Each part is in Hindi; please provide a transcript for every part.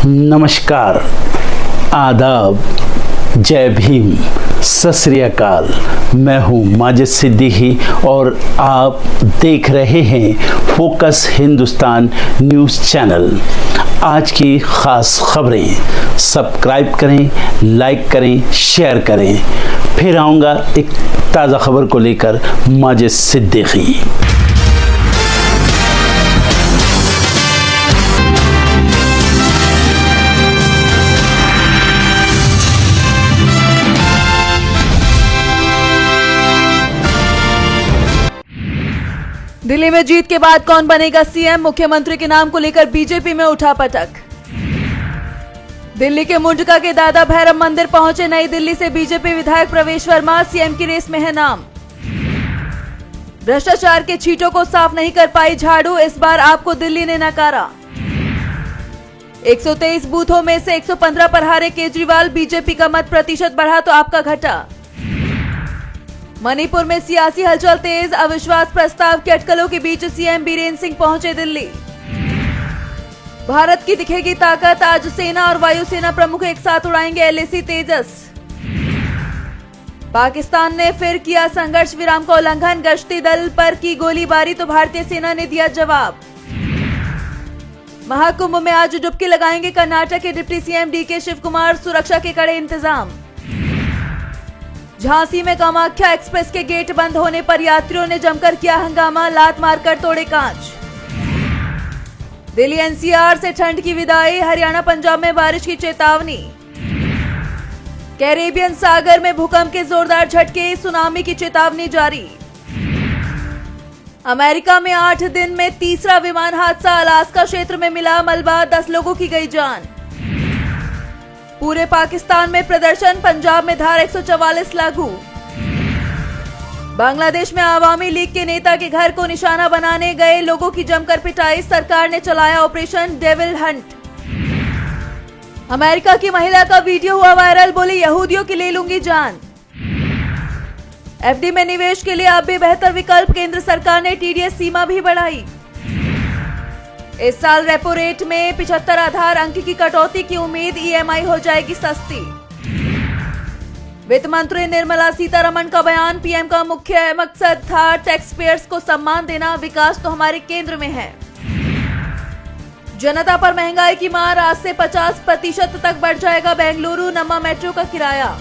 नमस्कार, आदाब, जय भीम, सत श्री अकाल। मैं हूँ माजिद सिद्दीकी और आप देख रहे हैं फोकस हिंदुस्तान न्यूज़ चैनल। आज की ख़ास खबरें सब्सक्राइब करें, लाइक करें, शेयर करें। फिर आऊँगा एक ताज़ा खबर को लेकर माजिद सिद्दीकी। दिल्ली में जीत के बाद कौन बनेगा सीएम, मुख्यमंत्री के नाम को लेकर बीजेपी में उठापटक। दिल्ली के मुंडका के दादा भैरव मंदिर पहुंचे नई दिल्ली से बीजेपी विधायक प्रवेश वर्मा, सीएम की रेस में है नाम। भ्रष्टाचार के छींटों को साफ नहीं कर पाई झाड़ू, इस बार आपको दिल्ली ने नकारा। 123 बूथों में से 115 पर हारे केजरीवाल, बीजेपी का मत प्रतिशत बढ़ा तो आपका घटा। मणिपुर में सियासी हलचल तेज, अविश्वास प्रस्ताव के अटकलों के बीच सीएम बीरेंद्र सिंह पहुंचे दिल्ली। भारत की दिखेगी ताकत, आज सेना और वायुसेना प्रमुख एक साथ उड़ाएंगे एलएसी तेजस। पाकिस्तान ने फिर किया संघर्ष विराम का उल्लंघन, गश्ती दल पर की गोलीबारी तो भारतीय सेना ने दिया जवाब। महाकुंभ में आज डुबकी लगाएंगे कर्नाटक के deputy CM DK Shivakumar, सुरक्षा के कड़े इंतजाम। झांसी में कामाख्या एक्सप्रेस के गेट बंद होने पर यात्रियों ने जमकर किया हंगामा, लात मारकर तोड़े कांच। दिल्ली एनसीआर से ठंड की विदाई, हरियाणा पंजाब में बारिश की चेतावनी। कैरेबियन सागर में भूकंप के जोरदार झटके, सुनामी की चेतावनी जारी। अमेरिका में 8 दिन में तीसरा विमान हादसा, अलास्का क्षेत्र में मिला मलबा, 10 लोगों की गई जान। पूरे पाकिस्तान में प्रदर्शन, पंजाब में धारा 144 लागू। बांग्लादेश में आवामी लीग के नेता के घर को निशाना बनाने गए लोगों की जमकर पिटाई, सरकार ने चलाया ऑपरेशन डेविल हंट। अमेरिका की महिला का वीडियो हुआ वायरल, बोली यहूदियों की ले लूंगी जान। एफडी में निवेश के लिए अब भी बेहतर विकल्प, केंद्र सरकार ने टीडीएस सीमा भी बढ़ाई। इस साल रेपो रेट में 75 आधार अंक की कटौती की उम्मीद, ईएमआई हो जाएगी सस्ती। वित्त मंत्री निर्मला सीतारमण का बयान, पीएम का मुख्य मकसद था टैक्स पेयर्स को सम्मान देना, विकास तो हमारे केंद्र में है। जनता पर महंगाई की मार, आज से 50% तक बढ़ जाएगा बेंगलुरु नम्मा मेट्रो का किराया।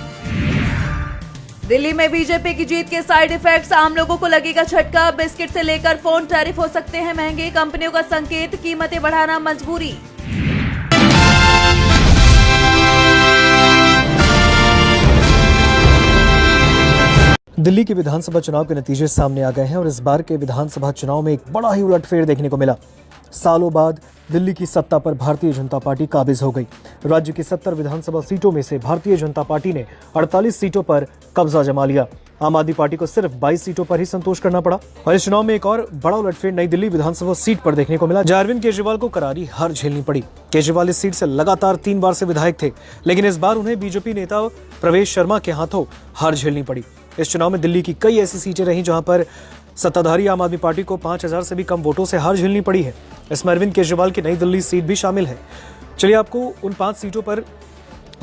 दिल्ली में बीजेपी की जीत के साइड इफेक्ट्स, आम लोगों को लगेगा झटका, बिस्किट से लेकर फोन टैरिफ हो सकते हैं महंगे, कंपनियों का संकेत, कीमतें बढ़ाना मजबूरी। दिल्ली के विधानसभा चुनाव के नतीजे सामने आ गए हैं और इस बार के विधानसभा चुनाव में एक बड़ा ही उलटफेर देखने को मिला। सालों बाद दिल्ली की सत्ता पर भारतीय जनता पार्टी काबिज हो गई। राज्य की 70 विधानसभा सीटों में से भारतीय जनता पार्टी ने 48 सीटों पर कब्जा जमा लिया। आम आदमी पार्टी को सिर्फ 22 सीटों पर ही संतोष करना पड़ा। और इस चुनाव में एक और बड़ा उलटफेर नई दिल्ली विधानसभा सीट पर देखने को मिला, जहां अरविंद केजरीवाल को करारी हार झेलनी पड़ी। केजरीवाल इस सीट से लगातार 3 बार से विधायक थे, लेकिन इस बार उन्हें बीजेपी नेता प्रवेश शर्मा के हाथों हार झेलनी पड़ी। इस चुनाव में दिल्ली की कई ऐसी सीटें रहीं जहां पर सत्ताधारी आम आदमी पार्टी को 5000 से भी कम वोटों से हार झेलनी पड़ी है। इसमें अरविंद केजरीवाल की नई दिल्ली सीट भी शामिल है। चलिए आपको उन 5 सीटों पर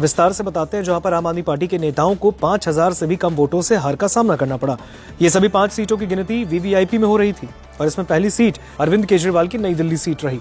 विस्तार से बताते हैं जहां पर आम आदमी पार्टी के नेताओं को 5000 से भी कम वोटों से हार का सामना करना पड़ा। ये सभी 5 सीटों की गिनती वीवीआईपी में हो रही थी और इसमें पहली सीट अरविंद केजरीवाल की नई दिल्ली सीट रही।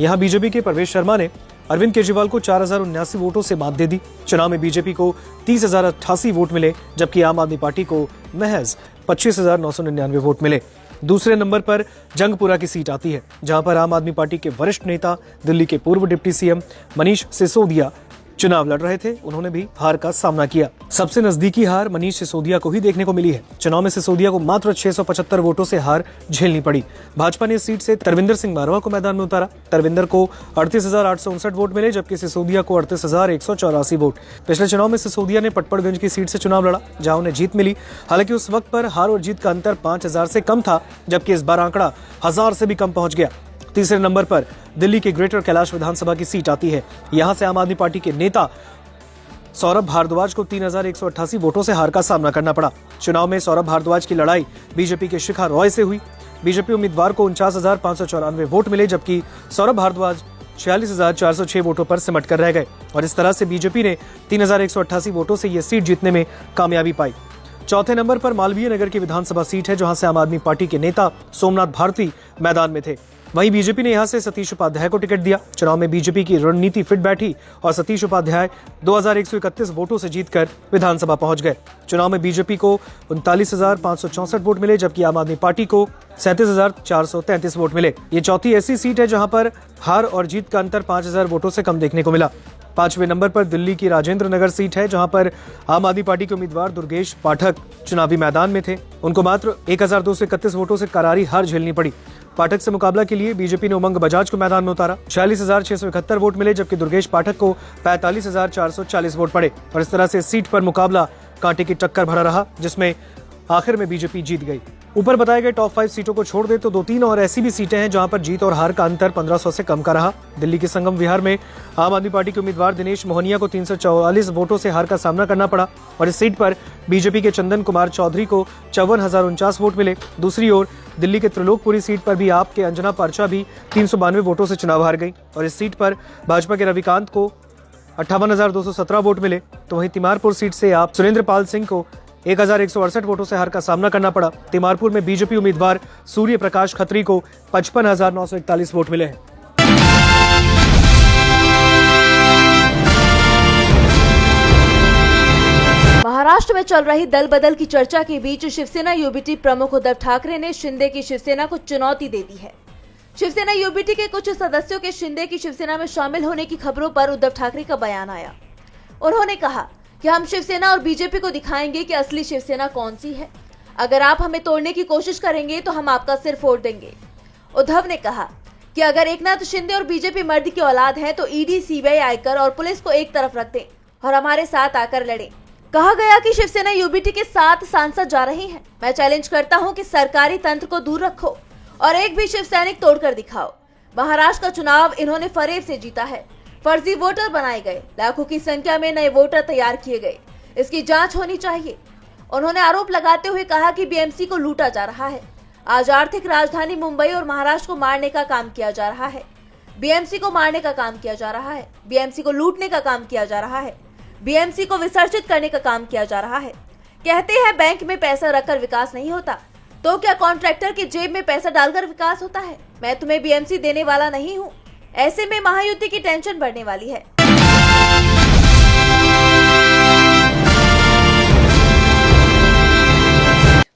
यहाँ बीजेपी के प्रवेश शर्मा ने अरविंद केजरीवाल को 4079 वोटों से मात दे दी। चुनाव में बीजेपी को 30,088 वोट मिले, जबकि आम आदमी पार्टी को महज 25,999 वोट मिले। दूसरे नंबर पर जंगपुरा की सीट आती है, जहां पर आम आदमी पार्टी के वरिष्ठ नेता, दिल्ली के पूर्व डिप्टी सीएम मनीष सिसोदिया चुनाव लड़ रहे थे। उन्होंने भी हार का सामना किया। सबसे नजदीकी हार मनीष सिसोदिया को ही देखने को मिली है। चुनाव में सिसोदिया को मात्र 675 वोटों से हार झेलनी पड़ी। भाजपा ने इस सीट से तरविंदर सिंह बारवा को मैदान में उतारा। तरविंदर को 38,859 वोट मिले, जबकि सिसोदिया को 38,184 वोट। पिछले चुनाव में सिसोदिया ने पटपड़गंज की सीट से चुनाव लड़ा, जहां उन्हें जीत मिली। हालांकि उस वक्त पर हार और जीत का अंतर 5000 से कम था, जबकि इस बार आंकड़ा 1000 से भी कम पहुंच गया। तीसरे नंबर पर दिल्ली के ग्रेटर कैलाश विधानसभा की सीट आती है। यहां से आम आदमी पार्टी के नेता सौरभ भारद्वाज को 3188 वोटों से हार का सामना करना पड़ा। चुनाव में सौरभ भारद्वाज की लड़ाई बीजेपी के शिखा रॉय से हुई। बीजेपी उम्मीदवार को 49,594 वोट मिले, जबकि सौरभ भारद्वाज 46,406 वोटों पर सिमट कर रह गए और इस तरह से बीजेपी ने 3,188 वोटों से ये सीट जीतने में कामयाबी पाई। चौथे नंबर पर मालवीय नगर की विधानसभा सीट है, जहां से आम आदमी पार्टी के नेता सोमनाथ भारती मैदान में थे। वहीं बीजेपी ने यहां से सतीश उपाध्याय को टिकट दिया। चुनाव में बीजेपी की रणनीति फिट बैठी और सतीश उपाध्याय 2,131 वोटों से जीतकर विधानसभा पहुंच गए। चुनाव में बीजेपी को 39,564 वोट मिले, जबकि आम आदमी पार्टी को 37,433 वोट मिले। ये चौथी ऐसी सीट है जहां पर हार और जीत का अंतर 5,000 वोटों से कम देखने को मिला। 5वें नंबर पर दिल्ली की राजेंद्र नगर सीट है, जहां पर आम आदमी पार्टी के उम्मीदवार दुर्गेश पाठक चुनावी मैदान में थे। उनको मात्र 1,231 वोटों से करारी हार झेलनी पड़ी। पाठक से मुकाबला के लिए बीजेपी ने उमंग बजाज को मैदान में उतारा। 46,671 वोट मिले, जबकि दुर्गेश पाठक को 45,440 वोट पड़े और इस तरह से सीट पर मुकाबला कांटे की टक्कर भरा रहा, जिसमें आखिर में बीजेपी जीत गई। ऊपर बताए गए टॉप 5 सीटों को छोड़ दे तो 2-3 और ऐसी भी सीटें हैं जहां पर जीत और हार का अंतर 1,500 से कम का रहा। दिल्ली के संगम विहार में आम आदमी पार्टी के उम्मीदवार दिनेश मोहनिया को 344 वोटों से हार का सामना करना पड़ा और इस सीट पर बीजेपी के चंदन कुमार चौधरी को 54,049 वोट मिले। दूसरी ओर दिल्ली के त्रिलोकपुरी सीट पर भी आप के अंजना पर्चा भी 392 वोटों से चुनाव हार गई और इस सीट पर भाजपा के रविकांत को 58,217 वोट मिले। तो वहीं तिमारपुर सीट से आप सुरेंद्र पाल सिंह को 1,168 वोटों से हार का सामना करना पड़ा। तिमारपुर में बीजेपी उम्मीदवार सूर्य प्रकाश खत्री को 55,941 वोट मिले हैं। महाराष्ट्र में चल रही दल बदल की चर्चा के बीच शिवसेना यूबीटी प्रमुख उद्धव ठाकरे ने शिंदे की शिवसेना को चुनौती दे दी है। शिवसेना यूबीटी के कुछ सदस्यों के शिंदे की शिवसेना में शामिल होने की खबरों पर उद्धव ठाकरे का बयान आया। उन्होंने कहा कि हम शिवसेना और बीजेपी को दिखाएंगे कि असली शिवसेना कौन सी है। अगर आप हमें तोड़ने की कोशिश करेंगे तो हम आपका सिर फोड़ देंगे। उद्धव ने कहा कि अगर एकनाथ शिंदे और बीजेपी मर्द की औलाद है तो ईडी, सीबीआई, आयकर और पुलिस को एक तरफ रख दें और हमारे साथ आकर लड़ें। कहा गया कि शिवसेना यूबीटी के 7 सांसद जा रहे हैं। मैं चैलेंज करता हूं कि सरकारी तंत्र को दूर रखो और एक भी शिव सैनिक तोड़कर दिखाओ। महाराष्ट्र का चुनाव इन्होंने फरेब से जीता है। फर्जी वोटर बनाए गए, लाखों की संख्या में नए वोटर तैयार किए गए। इसकी जांच होनी चाहिए। उन्होंने आरोप लगाते हुए कहा कि बीएमसी को लूटा जा रहा है। आज आर्थिक राजधानी मुंबई और महाराष्ट्र को मारने का काम किया जा रहा है। बीएमसी को मारने का काम किया जा रहा है। बीएमसी को लूटने का काम किया जा रहा है। बीएमसी को विसर्जित करने का काम किया जा रहा है। कहते हैं बैंक में पैसा रखकर विकास नहीं होता, तो क्या कॉन्ट्रैक्टर की जेब में पैसा डालकर विकास होता है? मैं तुम्हें बीएमसी देने वाला नहीं हूँ। ऐसे में महायुति की टेंशन बढ़ने वाली है।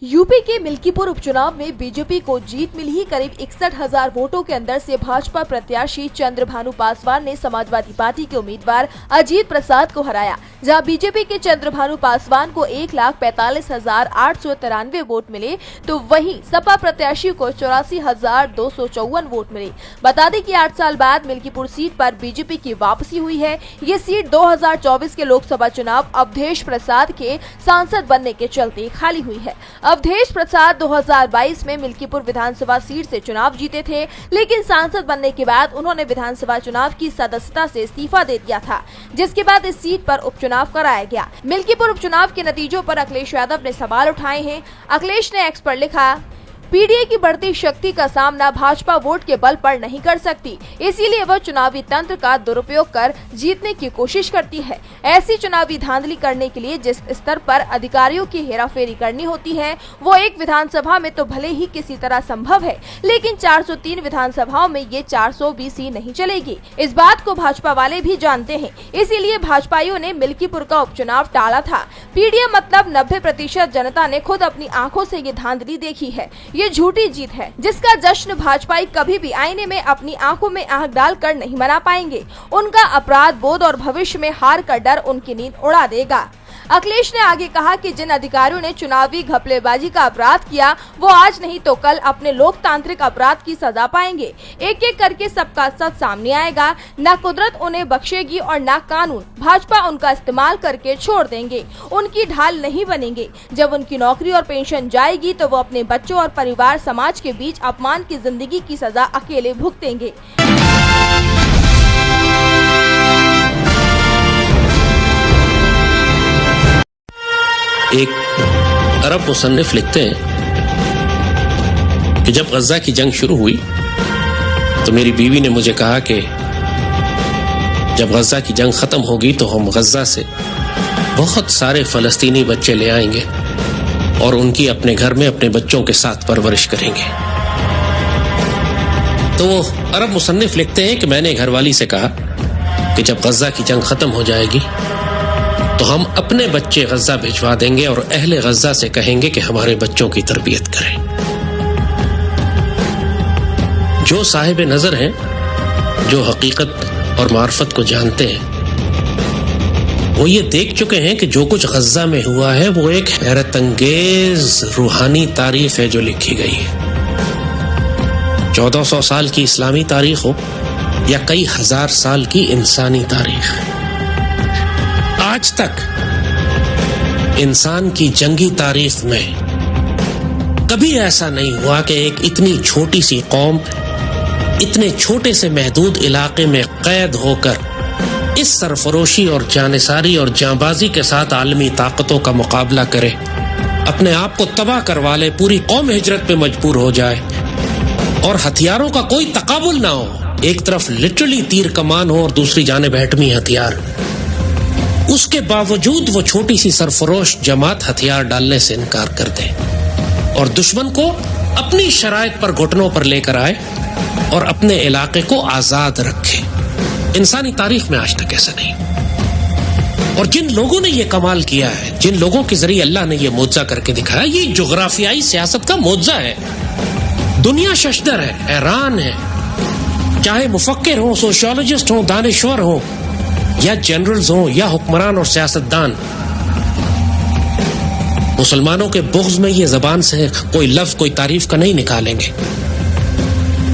यूपी के मिल्कीपुर उपचुनाव में बीजेपी को जीत मिली ही करीब 61,000 वोटों के अंदर से भाजपा प्रत्याशी चंद्रभानु पासवान ने समाजवादी पार्टी के उम्मीदवार अजीत प्रसाद को हराया। जहां बीजेपी के चंद्रभानु पासवान को 1,45,893 वोट मिले, तो वहीं सपा प्रत्याशी को 84,254 वोट मिले। बता दें कि 8 साल बाद मिल्कीपुर सीट पर बीजेपी की वापसी हुई है। ये सीट 2024 के लोकसभा चुनाव अवधेश प्रसाद के सांसद बनने के चलते खाली हुई है। अवधेश प्रसाद 2022 में मिल्कीपुर विधानसभा सीट से चुनाव जीते थे, लेकिन सांसद बनने के बाद उन्होंने विधानसभा चुनाव की सदस्यता से इस्तीफा दे दिया था, जिसके बाद इस सीट पर उपचुनाव कराया गया। मिल्कीपुर उपचुनाव के नतीजों पर अखिलेश यादव ने सवाल उठाए हैं। अखिलेश ने एक्स पर लिखा, पीडीए की बढ़ती शक्ति का सामना भाजपा वोट के बल पर नहीं कर सकती, इसीलिए वह चुनावी तंत्र का दुरुपयोग कर जीतने की कोशिश करती है। ऐसी चुनावी धांधली करने के लिए जिस स्तर पर अधिकारियों की हेराफेरी करनी होती है, वो एक विधानसभा में तो भले ही किसी तरह संभव है, लेकिन 403 विधानसभाओं में ये 420 नहीं चलेगी। इस बात को भाजपा वाले भी जानते हैं, इसीलिए भाजपाइयों ने मिल्कीपुर का उपचुनाव टाला था। पीडीए मतलब 90% जनता ने खुद अपनी आंखों से ये धांधली देखी है। ये झूठी जीत है, जिसका जश्न भाजपाई कभी भी आईने में अपनी आंखों में आंख डालकर नहीं मना पाएंगे। उनका अपराध बोध और भविष्य में हार का डर उनकी नींद उड़ा देगा। अखिलेश ने आगे कहा कि जिन अधिकारियों ने चुनावी घपलेबाजी का अपराध किया, वो आज नहीं तो कल अपने लोकतांत्रिक अपराध की सजा पाएंगे। एक एक करके सबका सच सामने आएगा। न कुदरत उन्हें बख्शेगी और न कानून। भाजपा उनका इस्तेमाल करके छोड़ देंगे, उनकी ढाल नहीं बनेंगे। जब उनकी नौकरी और पेंशन जाएगी तो वो अपने बच्चों और परिवार समाज के बीच अपमान की जिंदगी की सजा अकेले भुगतेंगे। एक अरब मुसन्निफ लिखते हैं कि जब गज़ा की जंग शुरू हुई तो मेरी बीवी ने मुझे कहा कि जब गजा की जंग खत्म होगी तो हम गजा से बहुत सारे फलस्तीनी बच्चे ले आएंगे और उनकी अपने घर में अपने बच्चों के साथ परवरिश करेंगे। तो वो अरब मुसन्निफ लिखते हैं कि मैंने घरवाली से कहा कि जब गजा की जंग खत्म हो जाएगी तो हम अपने बच्चे गजा भिजवा देंगे और अहले गजा से कहेंगे कि हमारे बच्चों की तरबियत करें। जो साहिब नजर हैं, जो हकीकत और मार्फत को जानते हैं, वो ये देख चुके हैं कि जो कुछ गजा में हुआ है वो एक हैरत अंगेज रूहानी तारीख है जो लिखी गई है। 1400 साल की इस्लामी तारीख हो या कई हजार साल की इंसानी तारीख, आज तक इंसान की जंगी तारीख में कभी ऐसा नहीं हुआ कि एक इतनी छोटी सी कौम इतने छोटे से महदूद इलाके में कैद होकर इस सरफरोशी और जानिसारी और जांबाजी के साथ आलमी ताकतों का मुकाबला करे, अपने आप को तबाह करवा ले, पूरी कौम हिजरत पे मजबूर हो जाए और हथियारों का कोई तकाबुल ना हो। एक तरफ लिटरली तीर कमान हो और दूसरी जानिब एटमी हथियार। उसके बावजूद वो छोटी सी सरफरोश जमात हथियार डालने से इनकार कर दे और दुश्मन को अपनी शराइत पर घुटनों पर लेकर आए और अपने इलाके को आजाद रखे। इंसानी तारीख में आज तक ऐसा नहीं। और जिन लोगों ने ये कमाल किया है, जिन लोगों के जरिए अल्लाह ने ये मोजा करके दिखाया, ये जोग्राफियाई सियासत का मोजा है। दुनिया शशदर है, हैरान है, चाहे मुफक्किर हो, सोशियोलॉजिस्ट हो, दानिश्वर हो या जनरल्स हो या हुक्मरान और सियासतदान। मुसलमानों के बुग़्ज़ में ये ज़बान से कोई लफ्ज़, कोई तारीफ का नहीं निकालेंगे,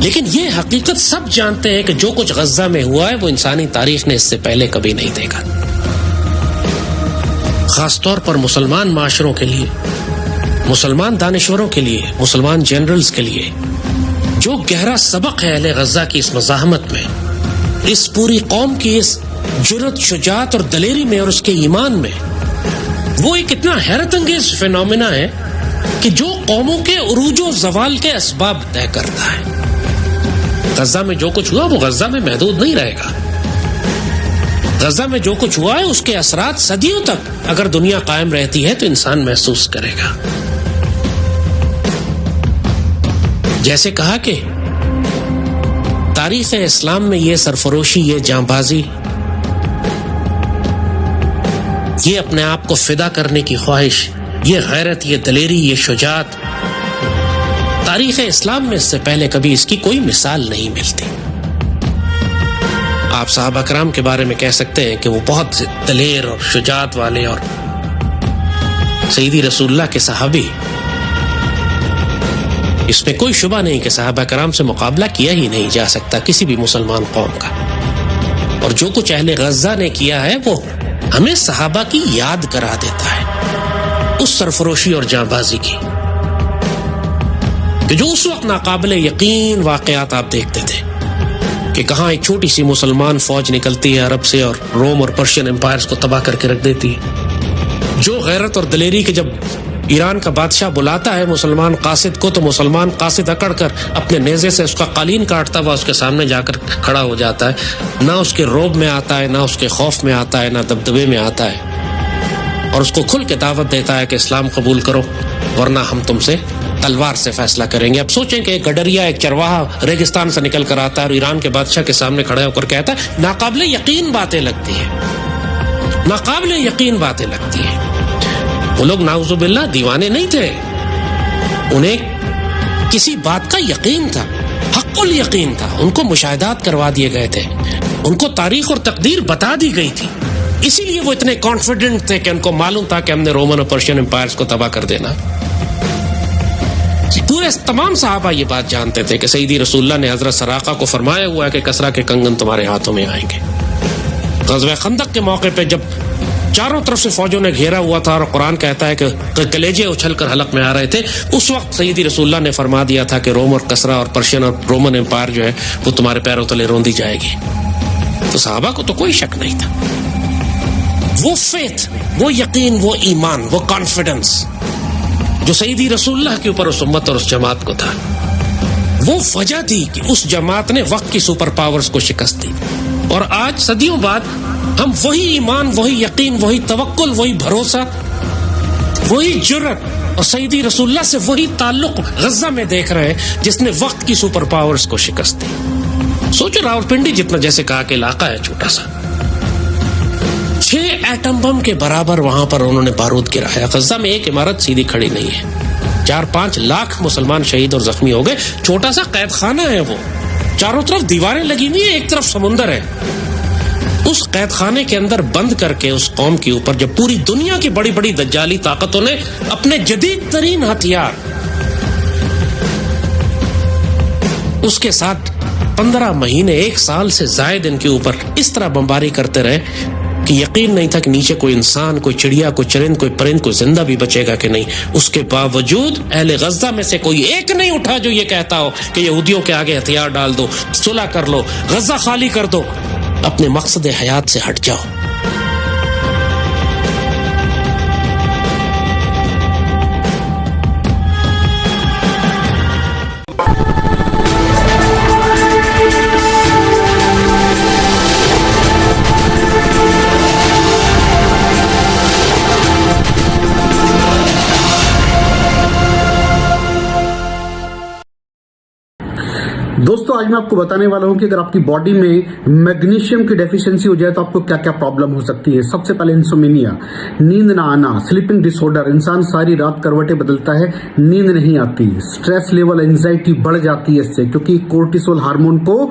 लेकिन ये हकीकत सब जानते हैं कि जो कुछ गजा में हुआ है वो इंसानी तारीख ने इससे पहले कभी नहीं देखा। खासतौर पर मुसलमान माशरों के लिए, मुसलमान दानिश्वरों के लिए, मुसलमान जनरल्स के लिए जो गहरा सबक है अहले गजा की इस मज़ाहमत में, इस पूरी कौम की इस जुर्रत, शुजाअत और दलेरी में और उसके ईमान में, वो एक इतना हैरत अंगेज फिनोमिना है कि जो कौमों के उरूजो ज़वाल के असबाब तय करता है। गजा में जो कुछ हुआ वो गजा में महदूद नहीं रहेगा। गजा में जो कुछ हुआ है उसके असरात सदियों तक अगर दुनिया कायम रहती है तो इंसान महसूस करेगा। जैसे कहा कि तारीख इस्लाम में ये सरफरोशी, ये जांबाजी, ये अपने आप को फिदा करने की ख्वाहिश, ये गैरत, ये दलेरी, ये शुजाअत, तारीख इस्लाम में इससे पहले कभी इसकी कोई मिसाल नहीं मिलती। आप सहाबा कराम के बारे में कह सकते हैं कि वो बहुत दलेर और शुजाअत वाले, और सईदी रसूलुल्लाह के सहाबी, इसमें कोई शुबा नहीं कि सहाबा कराम से मुकाबला किया ही नहीं जा सकता किसी भी मुसलमान कौम का। और जो कुछ अहले गजा ने किया है वो हमें सहाबा की याद करा देता है, उस सरफरोशी और जांबाजी की, कि जो उस वक्त नाकाबिले यकीन वाकयात आप देखते थे कि कहाँ एक छोटी सी मुसलमान फौज निकलती है अरब से और रोम और पर्शियन एम्पायर्स को तबाह करके रख देती है। जो गैरत और दलेरी के जब ईरान का बादशाह बुलाता है मुसलमान कासिद को, तो मुसलमान कासिद अकड़ कर अपने नेज़े से उसका कालीन काटता हुआ उसके सामने जाकर खड़ा हो जाता है। ना उसके रोब में आता है, ना उसके खौफ में आता है, ना दबदबे में आता है, और उसको खुल के दावत देता है कि इस्लाम कबूल करो वरना हम तुमसे तलवार से फैसला करेंगे। अब सोचें कि एक गडरिया, एक चरवाहा रेगिस्तान से निकल कर आता है और ईरान के बादशाह के सामने खड़ा होकर कहता है, नाकाबिले यकीन बातें लगती है, नाकाबिले यकीन बातें लगती है। वो लोग नाउजुबिल्लाह दीवाने नहीं थे, उन्हें किसी बात का यकीन था, हक़्क़ुल यकीन था, उनको मुशाहिदात करवा दिए गए थे, उनको तारीख और तकदीर बता दी गई थी। इसीलिए वो इतने कॉन्फिडेंट थे कि उनको मालूम था कि हमने रोमन और पर्शियन एम्पायर्स को तबाह कर देना। पूरे तमाम सहाबा ये बात जानते थे कि सईदी रसूलुल्लाह ने हजरत सराका को फरमाया हुआ है कि कसरा के कंगन तुम्हारे हाथों में आएंगे। ग़ज़वा खंदक के मौके पे जब चारों तरफ से फौजों ने घेरा हुआ था और कुरान कहता है कि कलेजे उछल कर हलक में आ रहे थे, उस वक्त सईदी रसूलुल्लाह ने फरमा दिया था कि रोम और कसरा और पर्शियन और रोमन एम्पायर जो है वो तुम्हारे पैरों तले रोंदी जाएगी। तो सहाबा को तो कोई शक नहीं था। वो फेथ, वो यकीन, वो ईमान, वो कॉन्फिडेंस जो सईदी रसूलुल्लाह के ऊपर उस उम्मत और उस जमात को था, वो वजह थी कि उस जमात ने वक्त की सुपर पावर्स को शिकस्त दी। और आज सदियों बाद हम वही ईमान, वही यकीन, वही तवक्कुल, वही भरोसा, वही जुर्रत और सईदी रसूलुल्लाह से वही ताल्लुक गज़ा में देख रहे हैं जिसने वक्त की सुपर पावर्स को शिकस्त दी। सोचो, रावलपिंडी जितना जैसे कहा कि इलाका है छोटा सा, 6 एटम बम के बराबर वहां पर उन्होंने बारूद गिराया। गज़ा में एक इमारत सीधी खड़ी नहीं है। 4-5 लाख मुसलमान शहीद और जख्मी हो गए। छोटा सा कैद खाना है वो, चारों तरफ दीवारें लगी हुई है, एक तरफ समुंदर है। उस कैद खाने के अंदर बंद करके उस कौम के ऊपर जब पूरी दुनिया की बड़ी बड़ी दज्जाली ताकतों ने अपने जदीद तरीन हथियार उसके साथ 15 महीने, 1 साल से जायद इनके ऊपर इस तरह बमबारी करते रहे कि यकीन नहीं था कि नीचे कोई इंसान, कोई चिड़िया, कोई चरिंद, कोई परिंद, कोई जिंदा भी बचेगा कि नहीं। उसके बावजूद अहले गज़ा में से कोई एक नहीं उठा जो ये कहता हो कि यहूदियों के आगे हथियार डाल दो, सुलह कर लो, गज़ा खाली कर दो, अपने मकसद हयात से हट जाओ। दोस्तों, आज मैं आपको बताने वाला हूं कि अगर आपकी बॉडी में मैग्नीशियम की डेफिशिएंसी हो जाए तो आपको क्या क्या प्रॉब्लम हो सकती है। सबसे पहले इंसोमेनिया, नींद ना आना, स्लीपिंग डिसऑर्डर, इंसान सारी रात करवटें बदलता है, नींद नहीं आती, स्ट्रेस लेवल, एंजाइटी बढ़ जाती है इससे, क्योंकि कोर्टिसोल हार्मोन को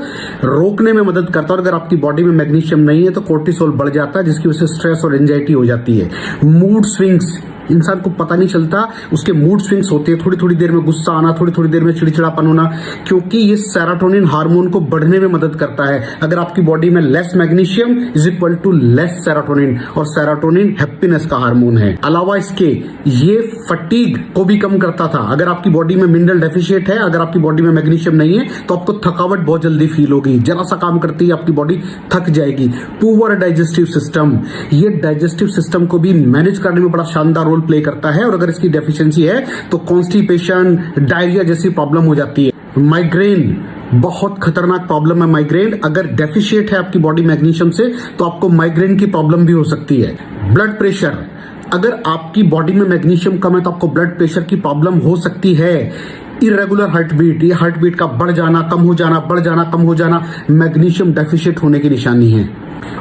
रोकने में मदद करता है। और अगर आपकी बॉडी में मैग्नीशियम नहीं है तो कोर्टिसोल बढ़ जाता है, जिसकी वजह से स्ट्रेस और एंजाइटी हो जाती है। मूड स्विंग्स, इंसान को पता नहीं चलता उसके मूड स्विंग्स होते हैं, थोड़ी थोड़ी देर में गुस्सा आना, थोड़ी थोड़ी देर में चिड़चिड़ापन होना, क्योंकि ये सेरोटोनिन हार्मोन को बढ़ने में मदद करता है। अगर आपकी बॉडी में less magnesium is equal to less serotonin, और सेरोटोनिन हैप्पीनेस का हार्मोन है। अलावा इसके ये फटीग को भी कम करता था। अगर आपकी बॉडी में मिनरल डेफिशिएट है, अगर आपकी बॉडी में मैग्नीशियम नहीं है तो आपको थकावट बहुत जल्दी फील होगी, जरा सा काम करती है आपकी बॉडी थक जाएगी। पुअर डाइजेस्टिव सिस्टम, ये डाइजेस्टिव सिस्टम को भी मैनेज करने में बड़ा शानदार रोल प्ले करता है, और अगर इसकी डेफिशिएंसी है तो कॉन्स्टिपेशन, डायरिया जैसी प्रॉब्लम हो जाती है। माइग्रेन, बहुत खतरनाक प्रॉब्लम है माइग्रेन। अगर डेफिशिएट है आपकी बॉडी मैग्नीशियम से तो आपको माइग्रेन की प्रॉब्लम भी हो सकती है। ब्लड प्रेशर, अगर आपकी बॉडी में मैग्नीशियम कम है तो आपको ब्लड प्रेशर की प्रॉब्लम हो सकती है। इरेगुलर हार्टबीट, ये हार्टबीट का बढ़ जाना, कम हो जाना, बढ़ जाना, कम हो जाना, मैग्नीशियम डेफिशिएट होने की निशानी है।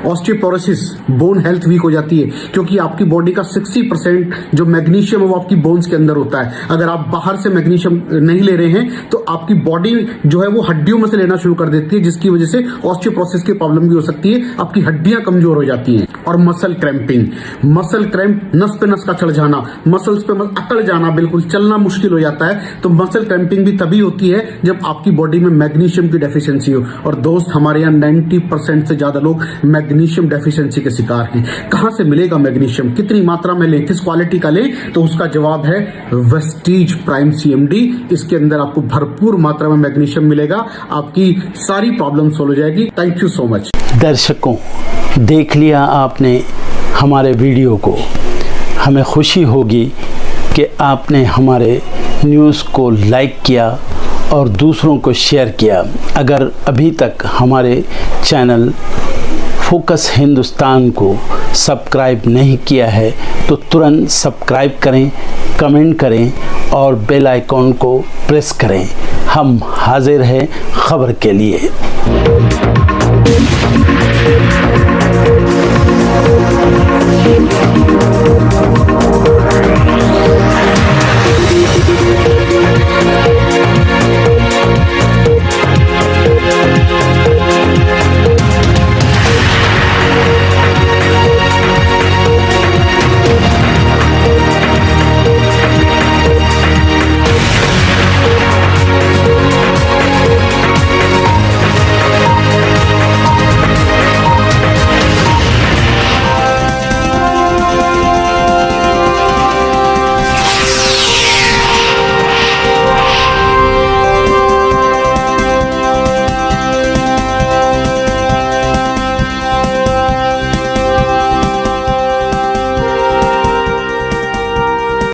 ऑस्टियोपोरोसिस, बोन हेल्थ वीक हो जाती है, क्योंकि आपकी बॉडी का 60% जो मैग्नीशियम है वो आपकी बोन्स के अंदर होता है। अगर आप बाहर से मैग्नीशियम नहीं ले रहे हैं तो आपकी बॉडी जो है वो हड्डियों में से लेना शुरू कर देती है, जिसकी वजह से ऑस्टियोपोरोसिस की प्रॉब्लम भी हो सकती है, आपकी हड्डियां कमजोर हो जाती हैं। और मसल क्रैम्पिंग, मसल क्रैम्प, नस पे नस का चढ़ जाना, मसल्स पे अकड़ जाना, बिल्कुल चलना मुश्किल हो जाता है। तो मसल क्रैम्पिंग भी तभी होती है जब आपकी बॉडी में मैग्नीशियम की डेफिशिएंसी हो। और दोस्त, हमारे यहाँ 90% से ज्यादा लोग मैग्नीशियम डेफिशिएंसी के शिकार हैं। कहां से मिलेगा मैग्नीशियम, कितनी मात्रा में लें, किस क्वालिटी का लें? तो उसका जवाब है वेस्टीज प्राइम CMD। इसके अंदर आपको भरपूर मात्रा में मैग्नीशियम मिलेगा, आपकी सारी प्रॉब्लम सॉल्व हो जाएगी। Thank you so much. दर्शकों, देख लिया आपने हमारे वीडियो को। हमें खुशी होगी कि आपने हमारे न्यूज़ को लाइक किया और दूसरों को शेयर किया। अगर अभी तक हमारे चैनल फोकस हिंदुस्तान को सब्सक्राइब नहीं किया है तो तुरंत सब्सक्राइब करें, कमेंट करें और बेल आइकॉन को प्रेस करें। हम हाजिर हैं खबर के लिए।